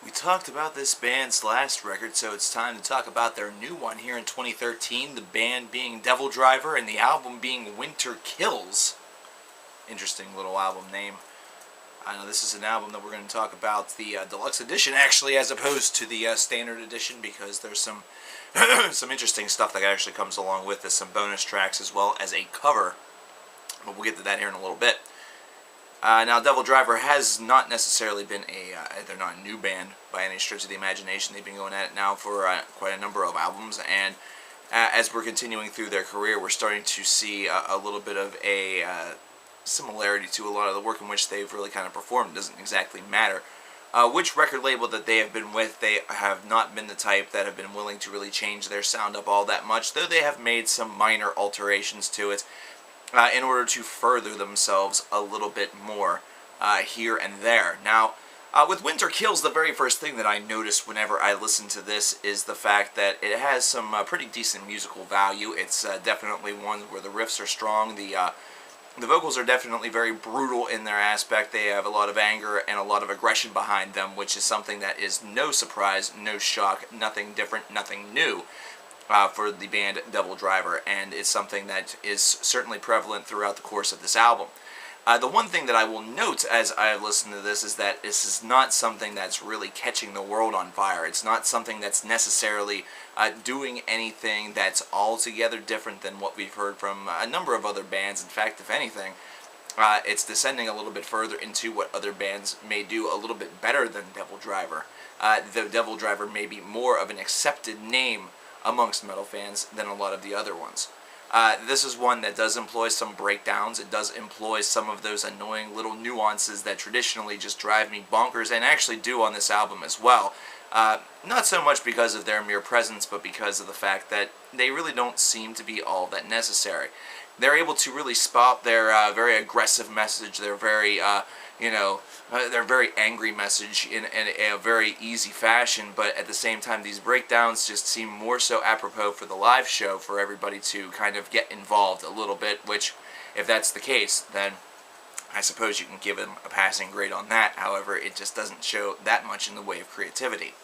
We talked about this band's last record, so it's time to talk about their new one here in 2013, the band being DevilDriver and the album being Winter Kills. Interesting little album name. I know this is an album that we're going to talk about the deluxe edition, actually, as opposed to the standard edition, because there's some some interesting stuff that actually comes along with this, some bonus tracks as well as a cover, but we'll get to that here in a little bit. Now, DevilDriver has not necessarily been they're not a new band by any stretch of the imagination. They've been going at it now for quite a number of albums, and as we're continuing through their career, we're starting to see a little bit of a similarity to a lot of the work in which they've really kind of performed. It doesn't exactly matter which record label that they have been with. They have not been the type that have been willing to really change their sound up all that much, though they have made some minor alterations to it in order to further themselves a little bit more here and there. Now, with Winter Kills, the very first thing that I noticed whenever I listen to this is the fact that it has some pretty decent musical value. It's definitely one where the riffs are strong. The vocals are definitely very brutal in their aspect. They have a lot of anger and a lot of aggression behind them, which is something that is no surprise, no shock, nothing different, nothing new for the band DevilDriver, and it's something that is certainly prevalent throughout the course of this album. The one thing that I will note as I listen to this is that this is not something that's really catching the world on fire. It's not something that's necessarily doing anything that's altogether different than what we've heard from a number of other bands. In fact, if anything, it's descending a little bit further into what other bands may do a little bit better than DevilDriver. Though DevilDriver may be more of an accepted name amongst metal fans than a lot of the other ones. This is one that does employ some breakdowns. It does employ some of those annoying little nuances that traditionally just drive me bonkers, and actually do on this album as well. Not so much because of their mere presence, but because of the fact that they really don't seem to be all that necessary. They're able to really spot their very aggressive message, their very their very angry message in a very easy fashion, but at the same time these breakdowns just seem more so apropos for the live show, for everybody to kind of get involved a little bit, which, if that's the case, then I suppose you can give them a passing grade on that. However, it just doesn't show that much in the way of creativity.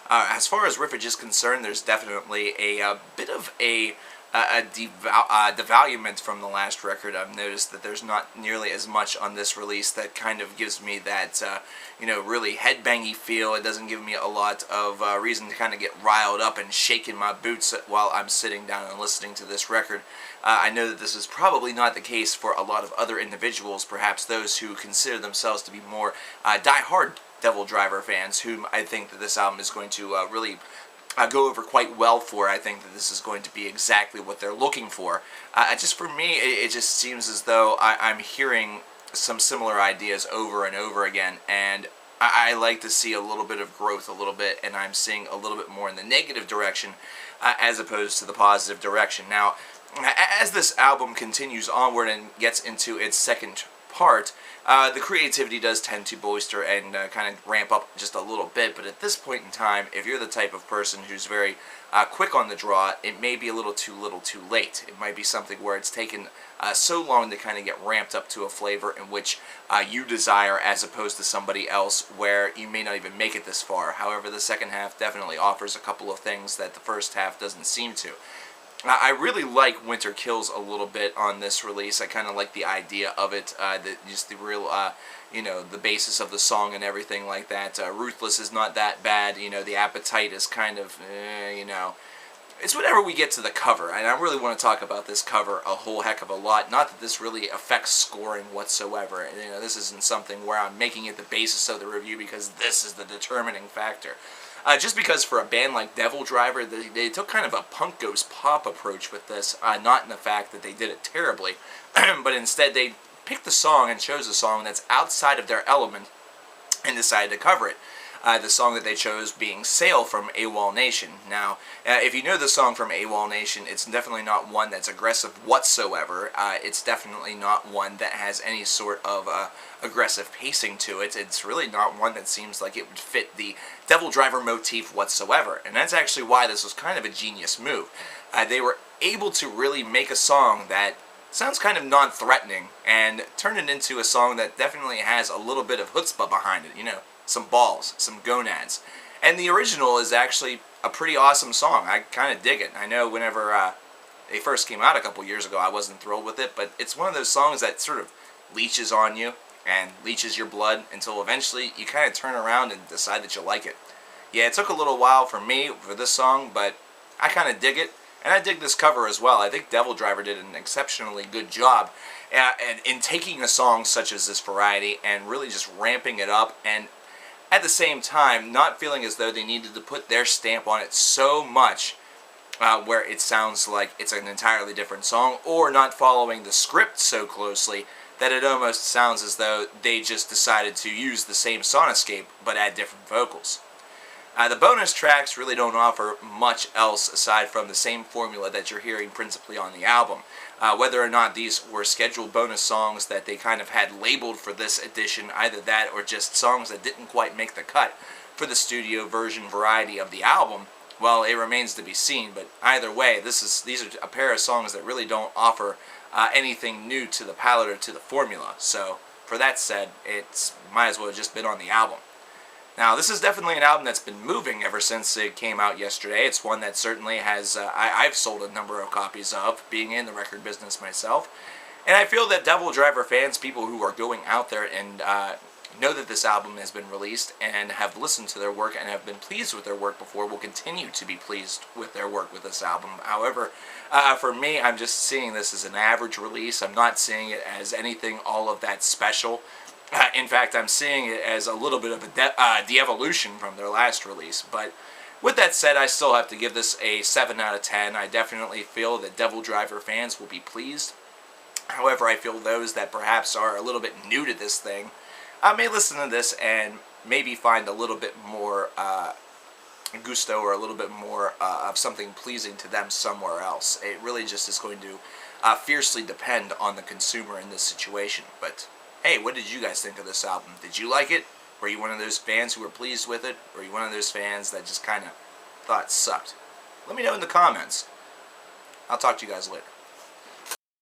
As far as riffage is concerned, there's definitely a bit of a devaluement from the last record. I've noticed that there's not nearly as much on this release that kind of gives me that really headbangy feel. It doesn't give me a lot of reason to kind of get riled up and shaking my boots while I'm sitting down and listening to this record. I know that this is probably not the case for a lot of other individuals, perhaps those who consider themselves to be more die-hard DevilDriver fans, whom I think that this album is going to really go over quite well for. I think that this is going to be exactly what they're looking for. Just for me, it just seems as though I'm hearing some similar ideas over and over again, and I like to see a little bit of growth, a little bit, and I'm seeing a little bit more in the negative direction as opposed to the positive direction. Now, as this album continues onward and gets into its second part, the creativity does tend to bolster and kind of ramp up just a little bit, but at this point in time, if you're the type of person who's very quick on the draw, it may be a little too late. It might be something where it's taken so long to kind of get ramped up to a flavor in which you desire, as opposed to somebody else where you may not even make it this far. However, the second half definitely offers a couple of things that the first half doesn't seem to. I really like Winter Kills a little bit on this release. I kind of like the idea of it, just the real, the basis of the song and everything like that. Ruthless is not that bad. The Appetite is kind of, it's whenever we get to the cover, and I really want to talk about this cover a whole heck of a lot. Not that this really affects scoring whatsoever. This isn't something where I'm making it the basis of the review because this is the determining factor. Just because for a band like DevilDriver, they took kind of a punk goes pop approach with this, not in the fact that they did it terribly, but instead they picked the song and chose a song that's outside of their element and decided to cover it. The song that they chose being Sail from AWOL Nation. Now, if you know the song from AWOL Nation, it's definitely not one that's aggressive whatsoever. It's definitely not one that has any sort of aggressive pacing to it. It's really not one that seems like it would fit the DevilDriver motif whatsoever. And that's actually why this was kind of a genius move. They were able to really make a song that sounds kind of non-threatening and turn it into a song that definitely has a little bit of chutzpah behind it, some balls, some gonads. And the original is actually a pretty awesome song. I kind of dig it. I know whenever they first came out a couple years ago, I wasn't thrilled with it, but it's one of those songs that sort of leeches on you and leeches your blood until eventually you kind of turn around and decide that you like it. Yeah, it took a little while for me for this song, but I kind of dig it, and I dig this cover as well. I think DevilDriver did an exceptionally good job and in taking a song such as this variety and really just ramping it up, and at the same time not feeling as though they needed to put their stamp on it so much where it sounds like it's an entirely different song, or not following the script so closely that it almost sounds as though they just decided to use the same sonoscape but add different vocals. The bonus tracks really don't offer much else aside from the same formula that you're hearing principally on the album. Whether or not these were scheduled bonus songs that they kind of had labeled for this edition, either that or just songs that didn't quite make the cut for the studio version variety of the album, well, it remains to be seen. But either way, these are a pair of songs that really don't offer anything new to the palette or to the formula. So for that said, it might as well have just been on the album. Now, this is definitely an album that's been moving ever since it came out yesterday. It's one that certainly has, I've sold a number of copies of, being in the record business myself. And I feel that DevilDriver fans, people who are going out there and know that this album has been released and have listened to their work and have been pleased with their work before, will continue to be pleased with their work with this album. However, for me, I'm just seeing this as an average release. I'm not seeing it as anything all of that special. In fact, I'm seeing it as a little bit of a de-evolution from their last release. But with that said, I still have to give this a 7 out of 10. I definitely feel that DevilDriver fans will be pleased. However, I feel those that perhaps are a little bit new to this thing may listen to this and maybe find a little bit more gusto or a little bit more of something pleasing to them somewhere else. It really just is going to fiercely depend on the consumer in this situation. But hey, what did you guys think of this album? Did you like it? Were you one of those fans who were pleased with it? Or were you one of those fans that just kind of thought it sucked? Let me know in the comments. I'll talk to you guys later.